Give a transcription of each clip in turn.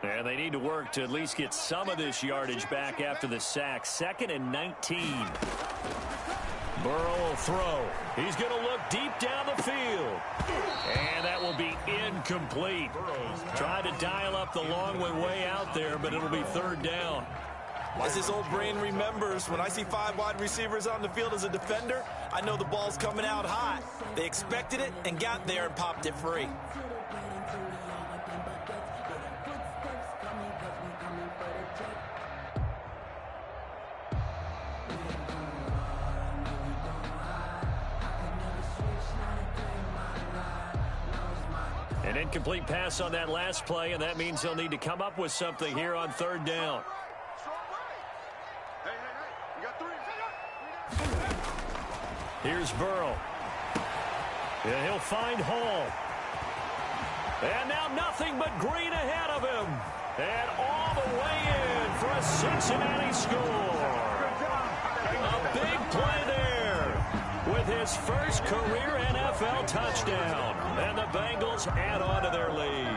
And they need to work to at least get some of this yardage back after the sack. 2nd and 19. Burrow will throw. He's going to look deep down the field. And that will be incomplete. Tried to dial up the long way out there, but it'll be 3rd down. As his old brain remembers, when I see 5 wide receivers on the field as a defender, I know the ball's coming out hot. They expected it and got there and popped it free. An incomplete pass on that last play, and that means they'll need to come up with something here on 3rd down. Here's Burrow. And he'll find Hall. And now nothing but green ahead of him. And all the way in for a Cincinnati score. A big play there with his first career NFL touchdown. And the Bengals add on to their lead.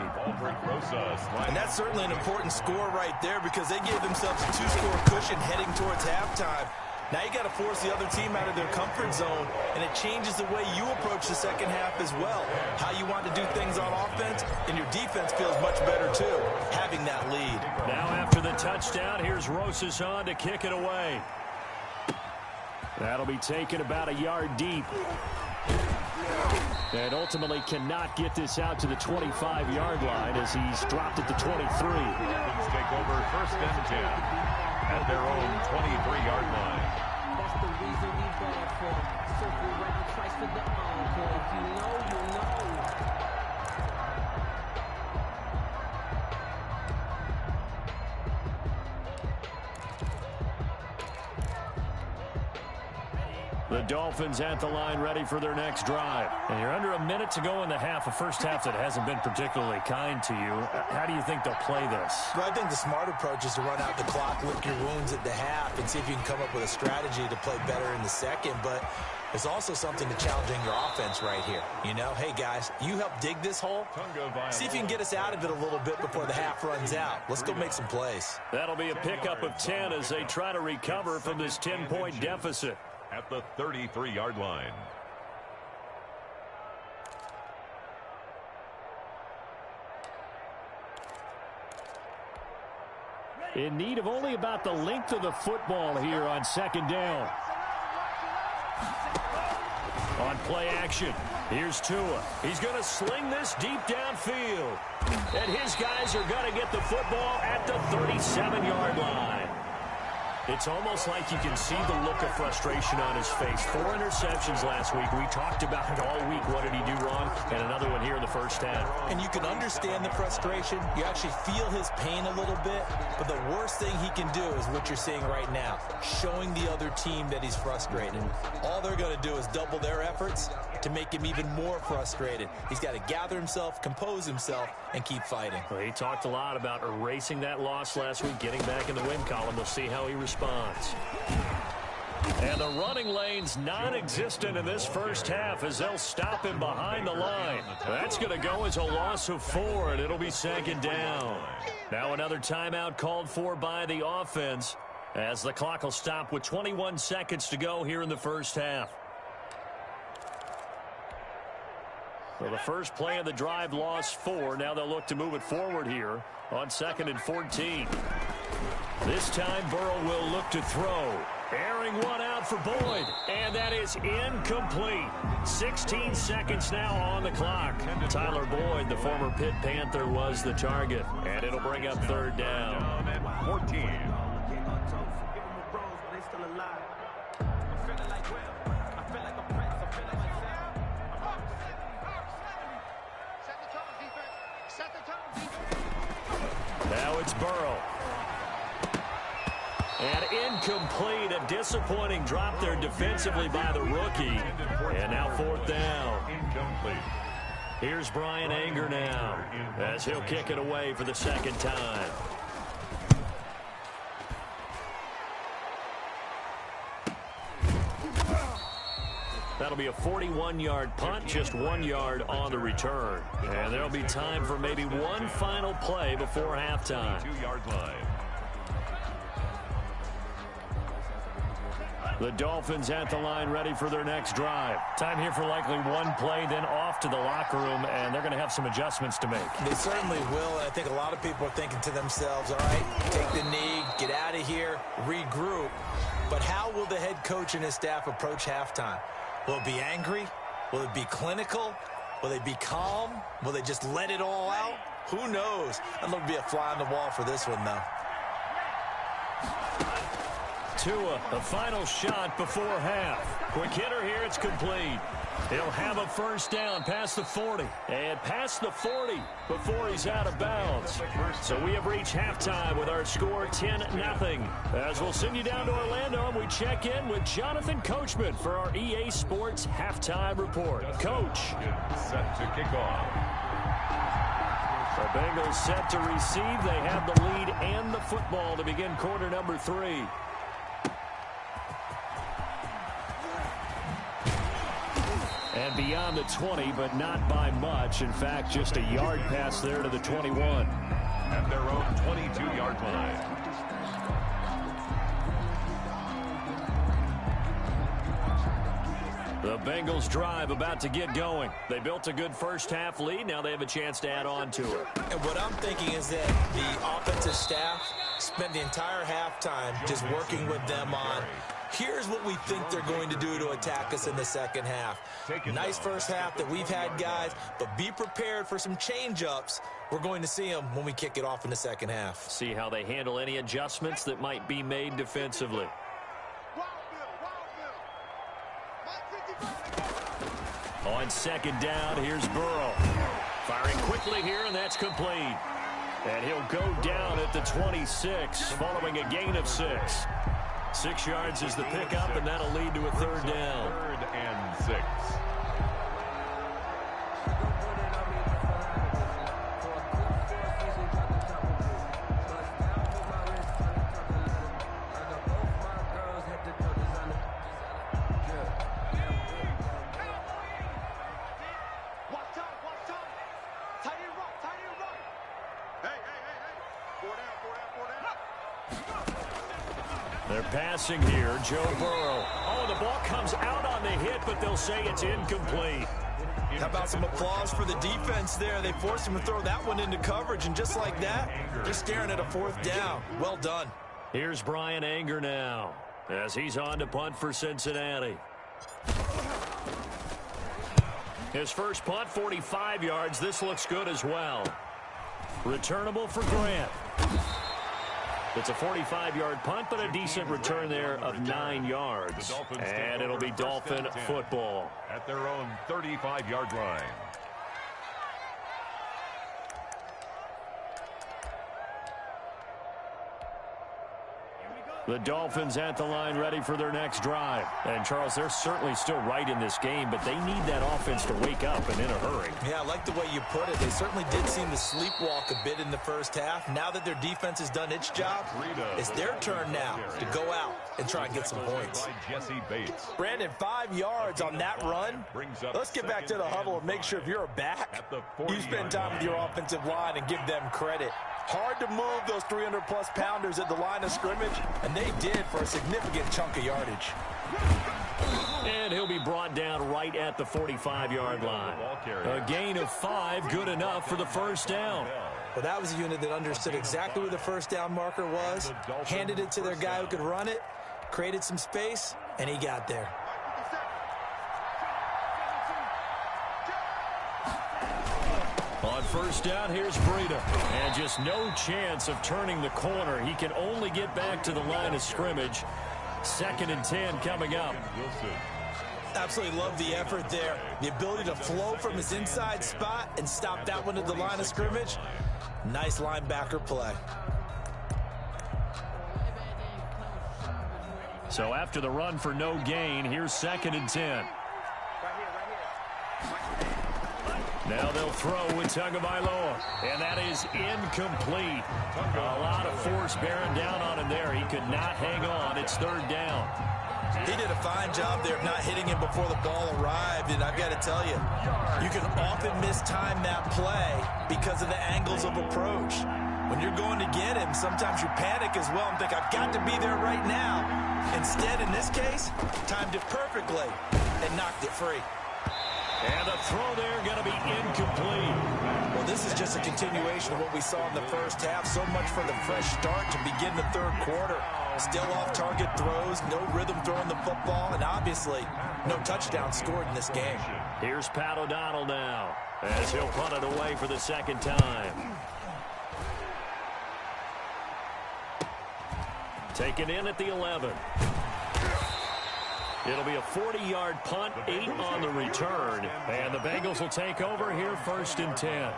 And that's certainly an important score right there because they gave themselves a 2-score cushion heading towards halftime. Now you got to force the other team out of their comfort zone, and it changes the way you approach the second half as well. How you want to do things on offense, and your defense feels much better too, having that lead. Now after the touchdown, here's Rosas on to kick it away. That'll be taken about a yard deep. And ultimately cannot get this out to the 25-yard line as he's dropped at the 23. Let's take over 1st and 10 at their own 23-yard line. That's the reason we bad for. Circle round twice for the encore. If you know, you know. The Dolphins at the line ready for their next drive. And you're under a minute to go in the half, a first half that hasn't been particularly kind to you. How do you think they'll play this? Well, I think the smart approach is to run out the clock, lick your wounds at the half, and see if you can come up with a strategy to play better in the second. But there's also something to challenging your offense right here. You know, hey, guys, you help dig this hole. See if you can get us out of it a little bit before the half runs out. Let's go make some plays. That'll be a pickup of 10 as they try to recover from this 10-point deficit. At the 33-yard line. In need of only about the length of the football here on 2nd down. On play action, here's Tua. He's going to sling this deep downfield. And his guys are going to get the football at the 37-yard line. It's almost like you can see the look of frustration on his face. 4 interceptions last week. We talked about it all week. What did he do wrong? And another one here in the first half. And you can understand the frustration. You actually feel his pain a little bit. But the worst thing he can do is what you're seeing right now, showing the other team that he's frustrated. All they're going to do is double their efforts to make him even more frustrated. He's got to gather himself, compose himself, and keep fighting. Well, he talked a lot about erasing that loss last week, getting back in the win column. We'll see how he responds. And the running lane's non-existent in this first half as they'll stop him behind the line. That's going to go as a loss of 4, and it'll be 2nd down. Now another timeout called for by the offense as the clock will stop with 21 seconds to go here in the first half. So the first play of the drive lost 4. Now they'll look to move it forward here on 2nd and 14. This time Burrow will look to throw. Airing one out for Boyd. And that is incomplete. 16 seconds now on the clock. Tyler Boyd, the former Pitt Panther, was the target. And it'll bring up 3rd down. At 14. Now it's Burrow. And incomplete, a disappointing drop there defensively by the rookie. And now 4th down. Incomplete. Here's Brian Anger now as he'll kick it away for the 2nd time. That'll that'll be a 41-yard punt, just 1 yard on the return. And there'll be time for maybe one final play before halftime. 2-yard line. The Dolphins at the line, ready for their next drive. Time here for likely one play, then off to the locker room, and they're going to have some adjustments to make. They certainly will, and I think a lot of people are thinking to themselves, all right, take the knee, get out of here, regroup. But how will the head coach and his staff approach halftime? Will it be angry? Will it be clinical? Will they be calm? Will they just let it all out? Who knows? I'm going to be a fly on the wall for this one, though. Tua, the final shot before half. Quick hitter here, it's complete. He'll have a first down past the 40. And past the 40 before he's out of bounds. So we have reached halftime with our score 10-0. As we'll send you down to Orlando, and we check in with Jonathan Coachman for our EA Sports Halftime Report. Coach. Set to kick off. The Bengals set to receive. They have the lead and the football to begin quarter number 3. And beyond the 20, but not by much. In fact, just a yard pass there to the 21. At their own 22-yard line. The Bengals drive about to get going. They built a good first-half lead. Now they have a chance to add on to it. And what I'm thinking is that the offensive staff spent the entire halftime just working with them on, here's what we think they're going to do to attack us in the second half. Nice first half that we've had, guys, but be prepared for some change-ups. We're going to see them when we kick it off in the second half. See how they handle any adjustments that might be made defensively. On second down, here's Burrow. Firing quickly here, and that's complete. And he'll go down at the 26, following a gain of 6. 6 yards is the pickup, and that'll lead to a third down. 3rd and 6. They're passing here, Joe Burrow. Oh, the ball comes out on the hit, but they'll say it's incomplete. How about some applause for the defense there? They forced him to throw that one into coverage, and just like that, they're staring at a 4th down. Well done. Here's Brian Anger now, as he's on to punt for Cincinnati. His first punt, 45 yards. This looks good as well. Returnable for Grant. It's a 45-yard punt, but a decent return there of 9 yards. And it'll be Dolphin football. At their own 35-yard line. The Dolphins at the line, ready for their next drive. And, Charles, they're certainly still right in this game, but they need that offense to wake up and in a hurry. Yeah, I like the way you put it. They certainly did seem to sleepwalk a bit in the first half. Now that their defense has done its job, it's their turn now to go out and try and get some points. Brandon, 5 yards on that run. Let's get back to the huddle and make sure if you're a back, you spend time with your offensive line and give them credit. Hard to move those 300-plus pounders at the line of scrimmage, and they did for a significant chunk of yardage. And he'll be brought down right at the 45-yard line. A gain of 5, good enough for the first down. Well, that was a unit that understood exactly where the first down marker was, handed it to their guy who could run it, created some space, and he got there. On first down, here's Breida. And just no chance of turning the corner. He can only get back to the line of scrimmage. 2nd and 10 coming up. Absolutely love the effort there. The ability to flow from his inside spot and stop that one at the line of scrimmage. Nice linebacker play. So after the run for no gain, here's 2nd and 10. Now they'll throw with Tagovailoa, and that is incomplete. A lot of force bearing down on him there. He could not hang on. It's third down. He did a fine job there of not hitting him before the ball arrived, and I've got to tell you, you can often mistime that play because of the angles of approach. When you're going to get him, sometimes you panic as well and think, I've got to be there right now. Instead, in this case, timed it perfectly and knocked it free. And the throw there going to be incomplete. Well, this is just a continuation of what we saw in the first half. So much for the fresh start to begin the third quarter. Still off-target throws, no rhythm throwing the football, and obviously no touchdown scored in this game. Here's Pat O'Donnell now as he'll punt it away for the second time. Taken in at the 11. It'll be a 40-yard punt, 8 on the return, and the Bengals will take over here first and 10.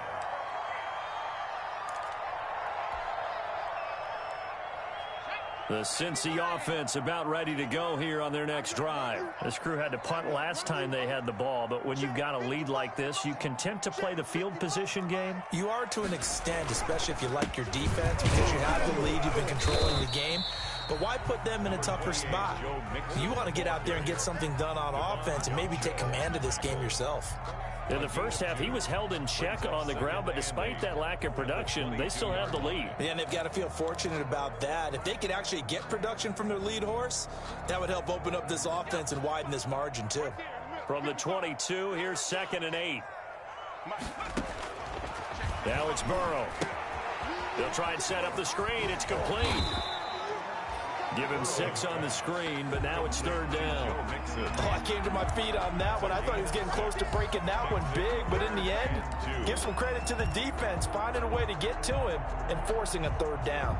The Cincy offense about ready to go here on their next drive. This crew had to punt last time they had the ball, but when you've got a lead like this, you content to play the field position game? You are to an extent, especially if you like your defense, because you have the lead, you've been controlling the game. But why put them in a tougher spot? You want to get out there and get something done on offense and maybe take command of this game yourself. In the first half, he was held in check on the ground, but despite that lack of production, they still have the lead. Yeah, and they've got to feel fortunate about that. If they could actually get production from their lead horse, that would help open up this offense and widen this margin, too. From the 22, here's 2nd and 8. Now it's Burrow. They'll try and set up the screen. It's complete. Give him 6 on the screen, but now it's third down. Oh, I came to my feet on that one. I thought he was getting close to breaking that one big, but in the end, give some credit to the defense, finding a way to get to him and forcing a third down.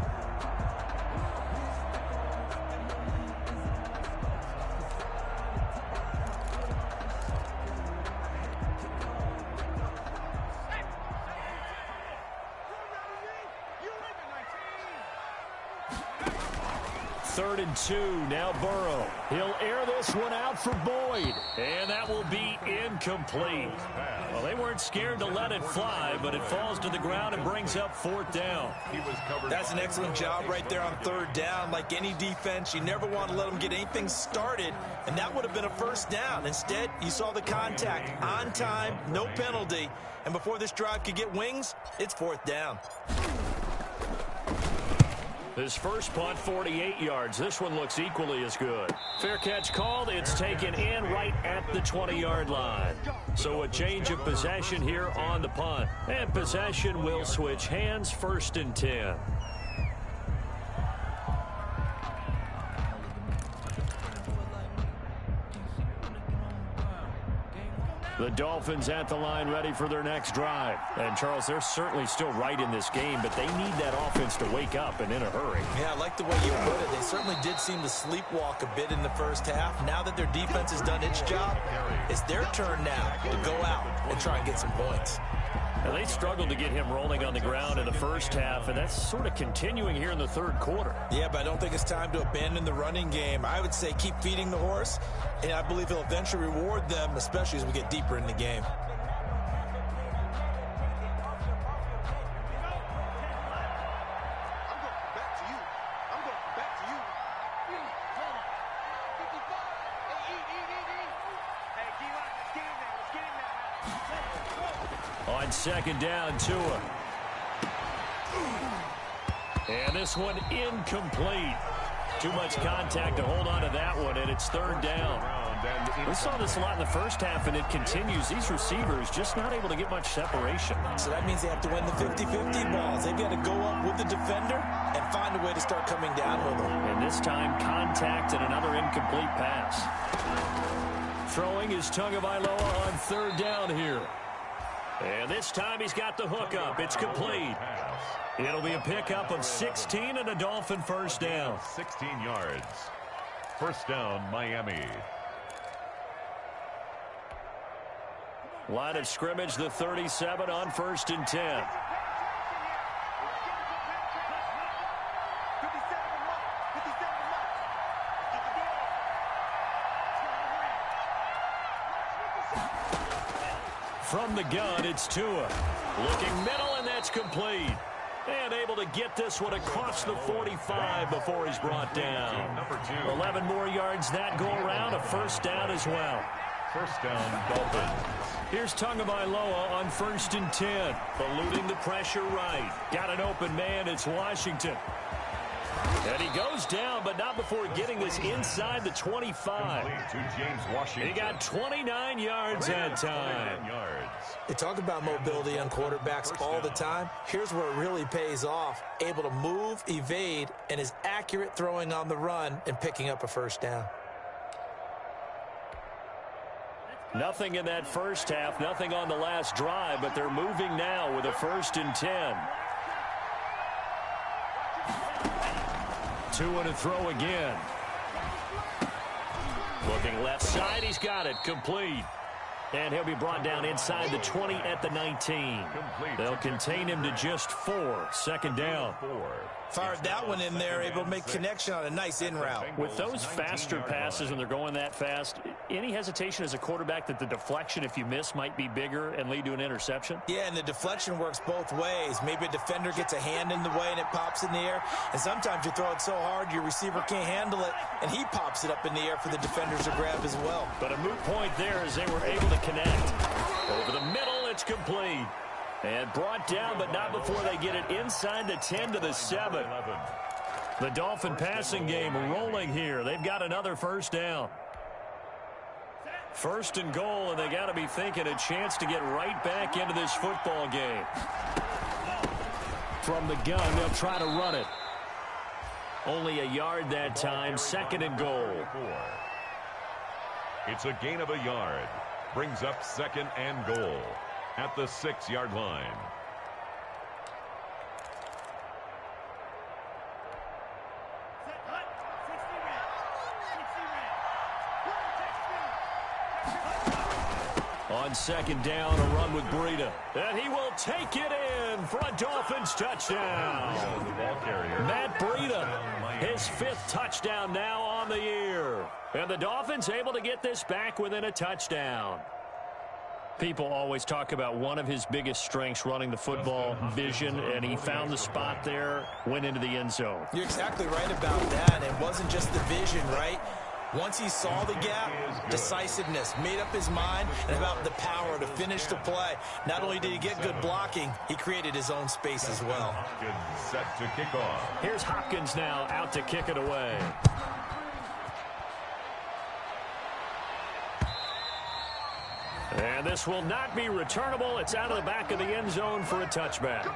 Third and 2, now Burrow. He'll air this one out for Boyd, and that will be incomplete. Well, they weren't scared to let it fly, but it falls to the ground and brings up 4th down. That's an excellent job right there on 3rd down. Like any defense, you never want to let them get anything started, and that would have been a 1st down. Instead, you saw the contact on time, no penalty, and before this drive could get wings, it's 4th down. His first punt, 48 yards. This one looks equally as good. Fair catch called. It's taken in right at the 20-yard line. So a change of possession here on the punt. And possession will switch hands, 1st and 10. The Dolphins at the line ready for their next drive. And, Charles, they're certainly still right in this game, but they need that offense to wake up and in a hurry. Yeah, I like the way you put it. They certainly did seem to sleepwalk a bit in the first half. Now that their defense has done its job, it's their turn now to go out and try and get some points. Now, they struggled to get him rolling on the ground in the first half, and that's sort of continuing here in the third quarter. Yeah, but I don't think it's time to abandon the running game. I would say keep feeding the horse, and I believe he'll eventually reward them, especially as we get deeper in the game. On 2nd down, Tua. And this one incomplete. Too much contact to hold on to that one, and it's 3rd down. We saw this a lot in the first half, and it continues. These receivers just not able to get much separation. So that means they have to win the 50-50 balls. They've got to go up with the defender and find a way to start coming down with them. And this time, contact and another incomplete pass. Throwing is Tagovailoa on 3rd down here. And this time he's got the hook up. It's complete. It'll be a pickup of 16 and a Dolphin 1st down. 16 yards. 1st down, Miami. Line of scrimmage, the 37 on 1st and 10. From the gun, it's Tua. Looking middle, and that's complete. And able to get this one across the 45 before he's brought down. 11 more yards that go around, a first down as well. First down, Dolphins. Here's Tagovailoa on 1st and 10. Eluding the pressure right. Got an open man. It's Washington. And he goes down, but not before getting this inside the 25. To James Washington. He got 29 yards that time. They talk about mobility on quarterbacks all the time. Here's where it really pays off. Able to move, evade, and is accurate throwing on the run and picking up a first down. Nothing in that first half, nothing on the last drive, but they're moving now with a 1st and 10. 2 and a throw again. Looking left side, he's got it, complete. And he'll be brought down inside the 20 at the 19. They'll contain him to just 4. Second down. Fired that one in there, able to make connection on a nice in route. With those faster passes and they're going that fast, any hesitation as a quarterback that the deflection, if you miss, might be bigger and lead to an interception? Yeah, and the deflection works both ways. Maybe a defender gets a hand in the way and it pops in the air. And sometimes you throw it so hard your receiver can't handle it, and he pops it up in the air for the defenders to grab as well. But a moot point there as they were able to connect. Over the middle, it's complete. And brought down, but not before they get it inside the 10 to the 7. The Dolphin passing game rolling here. They've got another first down. 1st and goal, and they got to be thinking a chance to get right back into this football game. From the gun, they'll try to run it. Only a yard that time, 2nd and goal. It's a gain of a yard. Brings up 2nd and goal at the 6-yard line. On 2nd down, a run with Breida. And he will take it in for a Dolphins touchdown. Matt Breida, his 5th touchdown now on the year. And the Dolphins able to get this back within a touchdown. People always talk about one of his biggest strengths running the football, vision, and he found the spot there, went into the end zone. You're exactly right about that. It wasn't just the vision, right? Once he saw the gap, decisiveness, made up his mind, and about the power to finish the play. Not only did he get good blocking, he created his own space as well. Hopkins set to kick off. Here's Hopkins now out to kick it away. And this will not be returnable. It's out of the back of the end zone for a touchback.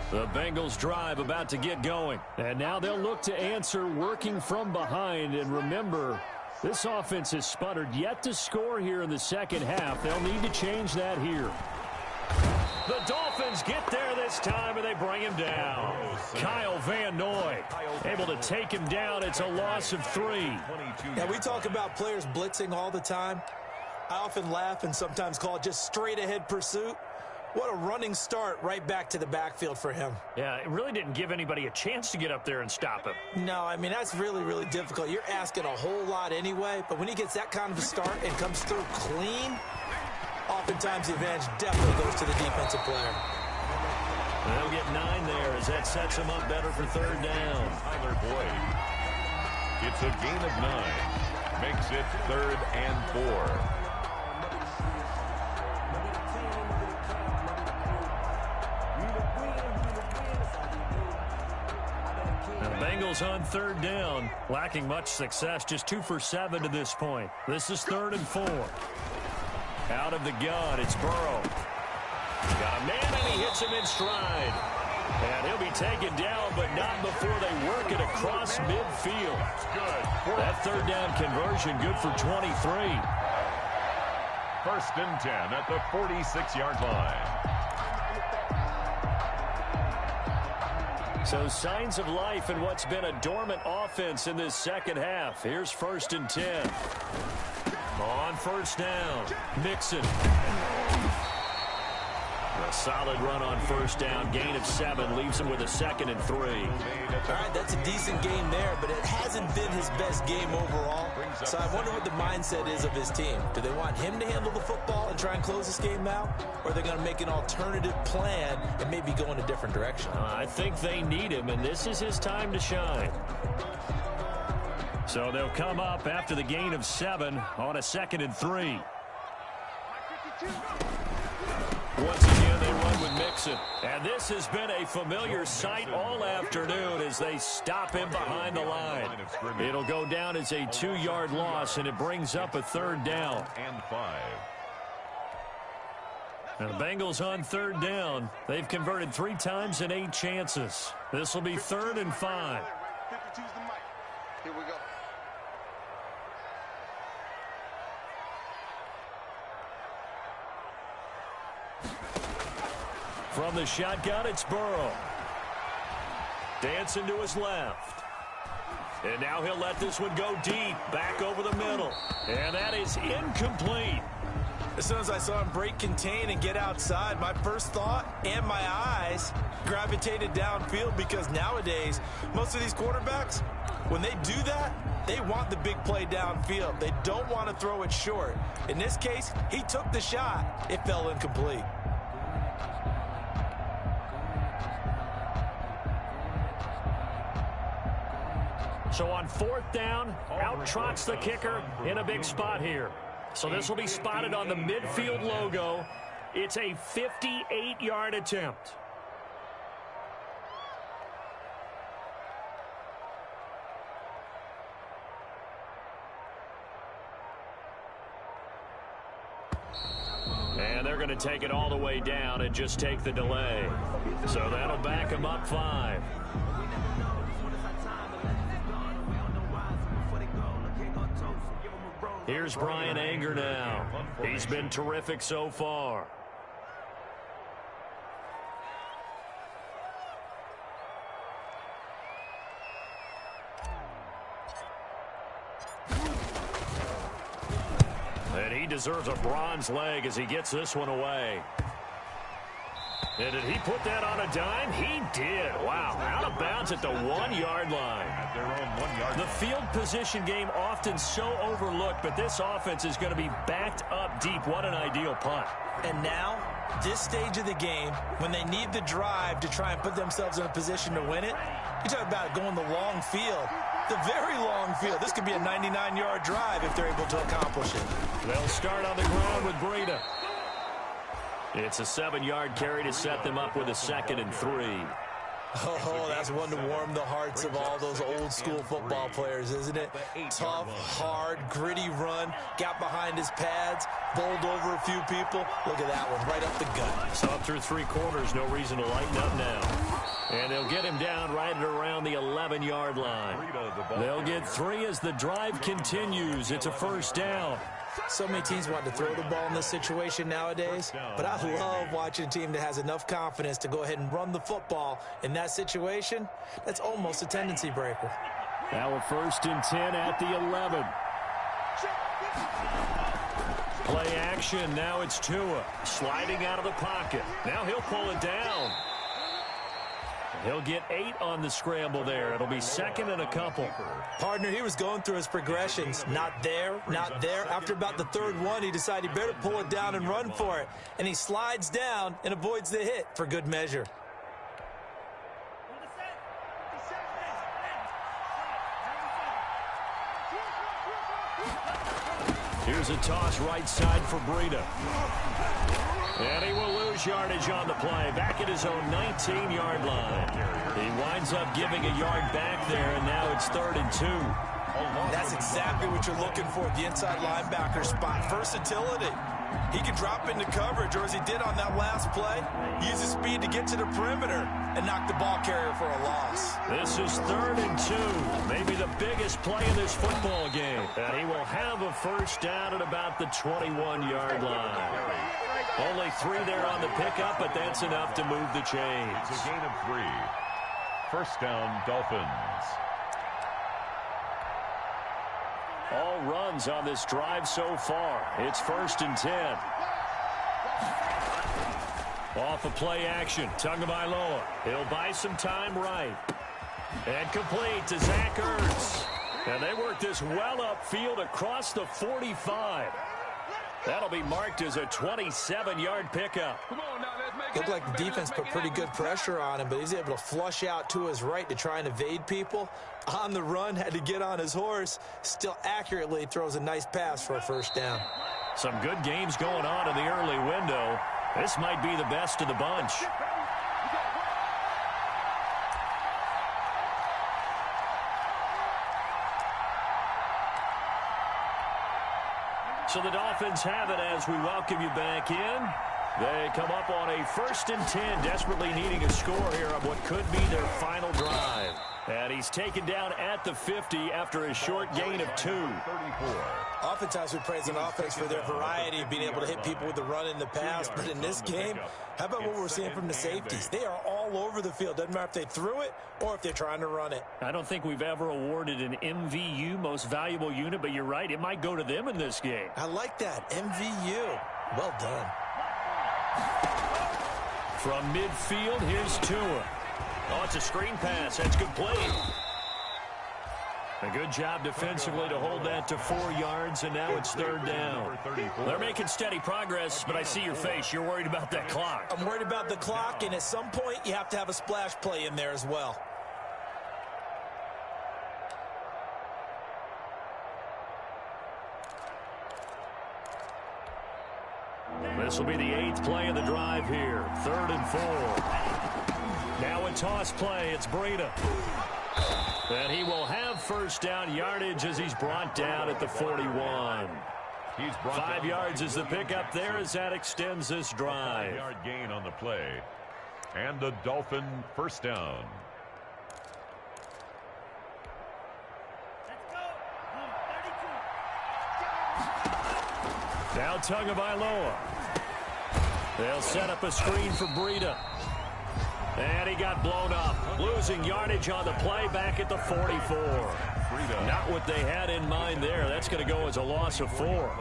The Bengals drive about to get going. And now they'll look to answer working from behind. And remember, this offense has sputtered yet to score here in the second half. They'll need to change that here. The Dolphins get there this time, and they bring him down. Kyle Van Noy able to take him down. It's a loss of 3. Yeah, we talk about players blitzing all the time. I often laugh and sometimes call it just straight-ahead pursuit. What a running start right back to the backfield for him. Yeah, it really didn't give anybody a chance to get up there and stop him. No, I mean, that's really, really difficult. You're asking a whole lot anyway, but when he gets that kind of a start and comes through clean, oftentimes the advantage definitely goes to the defensive player. They'll get 9 there as that sets him up better for 3rd down. Tyler Boyd. It's a gain of 9. Makes it 3rd and 4. Bengals on 3rd down, lacking much success, just 2 for 7 to this point. This is 3rd and 4. Out of the gun, it's Burrow. Got a man, and he hits him in stride. And he'll be taken down, but not before they work it across midfield. That 3rd down conversion, good for 23. 1st and 10 at the 46-yard line. So signs of life in what's been a dormant offense in this second half. Here's 1st and 10. On 1st down, Mixon. A solid run on first down. Gain of 7 leaves him with a 2nd and 3. All right, that's a decent game there, but it hasn't been his best game overall. So I wonder what the mindset is of his team. Do they want him to handle the football and try and close this game out? Or are they going to make an alternative plan and maybe go in a different direction? I think they need him, and this is his time to shine. So they'll come up after the gain of 7 on a 2nd and 3. Once again, they run with Mixon. And this has been a familiar sight all afternoon as they stop him behind the line. It'll go down as a 2-yard loss, and it brings up a 3rd down. And 5. Now the Bengals on 3rd down. They've converted 3 times in 8 chances. This will be 3rd and 5. Here we go. From the shotgun, it's Burrow. Dancing to his left. And now he'll let this one go deep, back over the middle. And that is incomplete. As soon as I saw him break contain and get outside, my first thought and my eyes gravitated downfield, because nowadays, most of these quarterbacks, when they do that, they want the big play downfield. They don't want to throw it short. In this case, he took the shot. It fell incomplete. So on 4th down, out trots the kicker in a big spot here. So this will be spotted on the midfield logo. It's a 58-yard attempt. And they're going to take it all the way down and just take the delay. So that'll back them up 5. Here's Brian Anger now. He's been terrific so far. And he deserves a bronze leg as he gets this one away. And did he put that on a dime? He did. Wow. Out of bounds at the 1-yard line. At their own 1-yard The field position game often so overlooked, but this offense is going to be backed up deep. What an ideal punt. And now, this stage of the game, when they need the drive to try and put themselves in a position to win it, you talk about going the long field, the very long field. This could be a 99-yard drive if they're able to accomplish it. They'll start on the ground with Breida. It's a 7-yard carry to set them up with a 2nd and 3. Oh, that's one to warm the hearts of all those old-school football players, isn't it? Tough, hard, gritty run, got behind his pads, bowled over a few people. Look at that one, right up the gut. So up through 3 quarters, no reason to lighten up now. And they'll get him down right at around the 11-yard line. They'll get 3 as the drive continues. It's a 1st down. So many teams want to throw the ball in this situation nowadays, but I love watching a team that has enough confidence to go ahead and run the football. In that situation, that's almost a tendency breaker. Now a 1st and 10 at the 11. Play action. Now it's Tua sliding out of the pocket. Now he'll pull it down. He'll get 8 on the scramble there. It'll be 2nd and a couple. Partner, he was going through his progressions. Not there, not there. After about the 3rd one, he decided he better pull it down and run for it. And he slides down and avoids the hit for good measure. Here's a toss right side for Breida. And he will lose yardage on the play. Back at his own 19-yard line. He winds up giving a yard back there, and now it's 3rd and 2. That's exactly what you're looking for at the inside linebacker spot. Versatility. He can drop into coverage, or as he did on that last play, use his speed to get to the perimeter and knock the ball carrier for a loss. This is 3rd and 2. Maybe the biggest play in this football game. And he will have a 1st down at about the 21-yard line. Only 3 there on the pickup, but that's enough to move the chains. It's a gain of 3. 1st down, Dolphins. All runs on this drive so far. It's 1st and 10. Off of play action, Tagovailoa. He'll buy some time right. And complete to Zach Ertz. And they work this well upfield across the 45. That'll be marked as a 27-yard pickup. Looked like the defense put pretty good pressure on him, but he's able to flush out to his right to try and evade people. On the run, had to get on his horse. Still accurately throws a nice pass for a first down. Some good games going on in the early window. This might be the best of the bunch. So the Dolphins have it as we welcome you back in. They come up on a 1st and 10, desperately needing a score here on what could be their final drive. And he's taken down at the 50 after a short gain of 2. Oftentimes we praise an offense for their variety of being able to hit people with the run and the pass, but in this game, how about what we're seeing from the safeties? They are all over the field. Doesn't matter if they threw it or if they're trying to run it. I don't think we've ever awarded an MVU, most valuable unit, but you're right, it might go to them in this game. I like that, MVU. Well done. From midfield, here's Tua. Oh, it's a screen pass. That's complete. A good job defensively to hold that to 4 yards, and now it's 3rd down. They're making steady progress, but I see your face. You're worried about that clock. I'm worried about the clock, and at some point, you have to have a splash play in there as well. This will be the 8th play of the drive here. 3rd and 4. Now a toss play. It's Breida. And he will have first down yardage as he's brought down at the 41. 5 yards is the pickup there as that extends this drive. 5-yard gain on the play. And the Dolphin first down. Now Tagovailoa. They'll set up a screen for Breida. And he got blown up. Losing yardage on the play back at the 44. Not what they had in mind there. That's going to go as a loss of 4.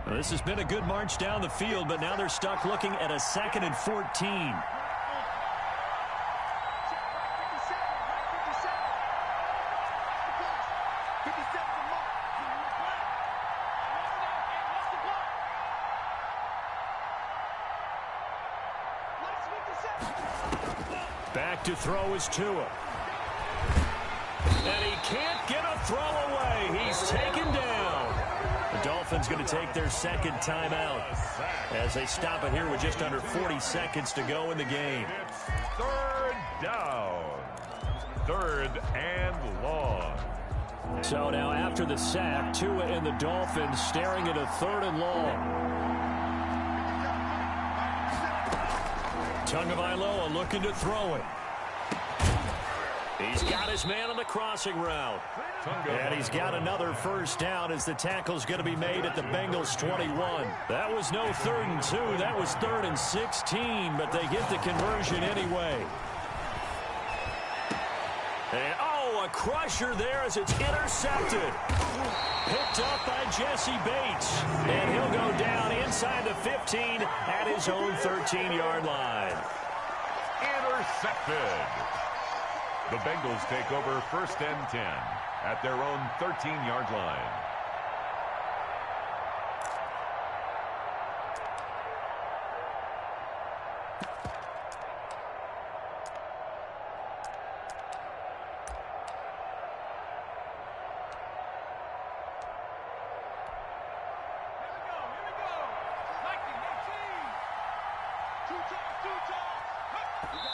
This has been a good march down the field, but now they're stuck looking at a 2nd and 14. Back to throw is Tua. And he can't get a throw away. He's taken down. The Dolphins going to take their 2nd timeout as they stop it here with just under 40 seconds to go in the game. It's 3rd down. 3rd and long. So now after the sack, Tua and the Dolphins staring at a 3rd and long. Tagovailoa looking to throw it. He's got his man on the crossing route. And he's got another first down as the tackle's going to be made at the Bengals 21. That was no 3rd and 2. That was 3rd and 16, but they get the conversion anyway. And, a crusher there as it's intercepted. Picked up by Jesse Bates. And he'll go down inside the 15 at his own 13-yard line. Intercepted. The Bengals take over 1st and 10 at their own 13-yard line.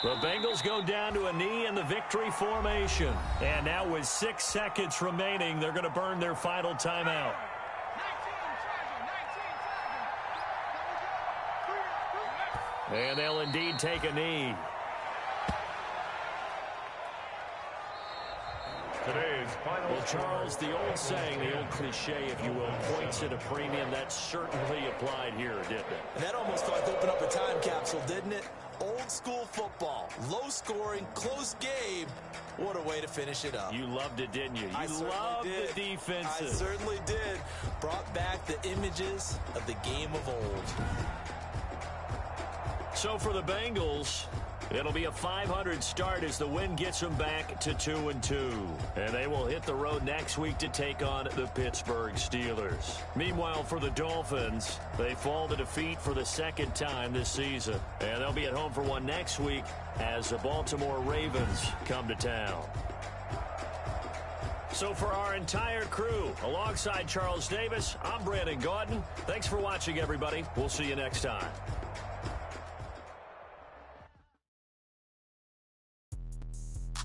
The Bengals go down to a knee in the victory formation. And now with 6 seconds remaining, they're going to burn their final timeout. And they'll indeed take a knee. Today's final. Well, Charles, the old saying, the old cliche, if you will, points at a premium, that certainly applied here, didn't it? And that almost felt like open up a time capsule, didn't it? Old school football. Low scoring, close game. What a way to finish it up. You loved it, didn't you? I You loved did. the defenses. I certainly did. Brought back the images of the game of old. So for the Bengals, it'll be a 500 start as the win gets them back to 2-2. And they will hit the road next week to take on the Pittsburgh Steelers. Meanwhile, for the Dolphins, they fall to defeat for the second time this season. And they'll be at home for one next week as the Baltimore Ravens come to town. So for our entire crew, alongside Charles Davis, I'm Brandon Gaudin. Thanks for watching, everybody. We'll see you next time.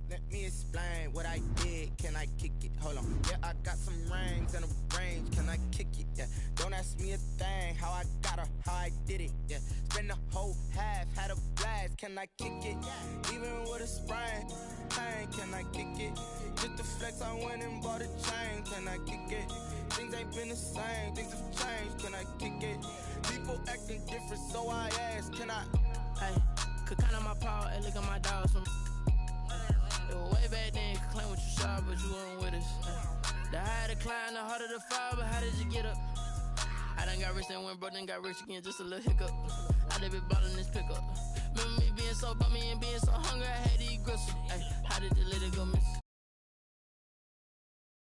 Let me explain what I did. Can I kick it? Hold on. Yeah, I got some rings and a range. Can I kick it? Yeah. Don't ask me a thing. How I got her, how I did it. Yeah. Spend the whole half, had a blast. Can I kick it? Even with a sprain. Pain, can I kick it? Just the flex, I went and bought a chain. Can I kick it? Things ain't been the same. Things have changed. Can I kick it? People acting different, so I ask. Can I? Hey, could count on my power and look at my dogs from. It was way back then, could claim what you saw, but you weren't with us. The higher the climb, the harder the fall, but how did you get up? I done got rich and went broke, then got rich again, just a little hiccup. I done been ballin' this pickup. Remember me being so bummy and being so hungry, I had to eat gristle. Ay, how did the little go miss?